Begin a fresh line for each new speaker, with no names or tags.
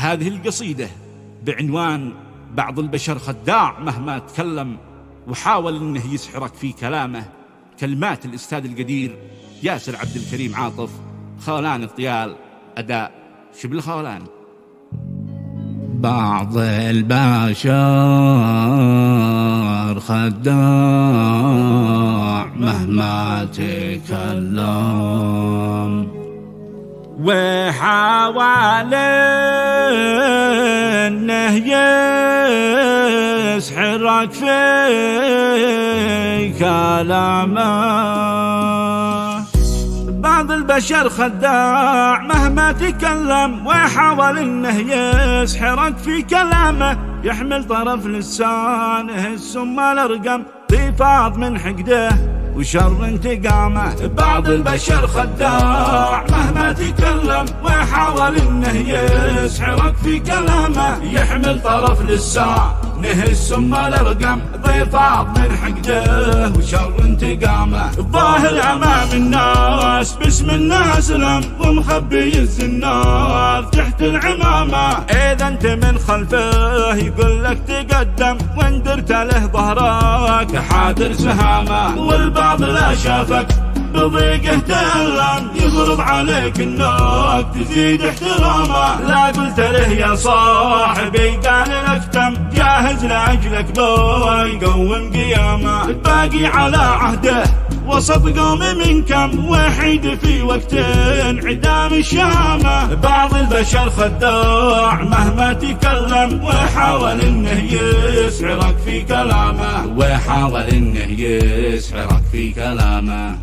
هذه القصيدة بعنوان بعض البشر خداع مهما تكلم وحاول انه يسحرك في كلامه. كلمات الأستاذ القدير ياسر عبد الكريم عاطف، خولان الطيال، أداء شبل خولان.
بعض البشر خداع مهما تكلم،
وحاول انه يسحرك في كلامه. بعض البشر خداع مهما تكلم، ويحاول انه يسحرك في كلامه. يحمل طرف لسانه السم الارقم، ضفاض من حقده وشر انتقامه. بعض البشر خداع مهما تكلم، ويحاول انه يسحرك في كلامه. يحمل طرف لسانه السم الارقم، ضفاض من حقده وشر انتقامه. الظاهر امام الناس باسم الناس لم، ومخبي الزنار تحت العمامه. اذا انت من خلفه يقول لك تقدم، وان درت له ظهرك حاضر سهامه. والبعض لا شافك بضيقه تألم، يفرض عليك انك تزيد احترامه. لا قلت له يا صاحبي قال لك تم، جاهز لاجلك بيقوم قيامه. الباقي على عهده وسط قوم من كم، وحيد في وقت انعدام الشامه. بعض البشر خداع مهما تكلم، ويحاول انه يسحرك في كلامه.
ويحاول انه يسحرك في كلامه.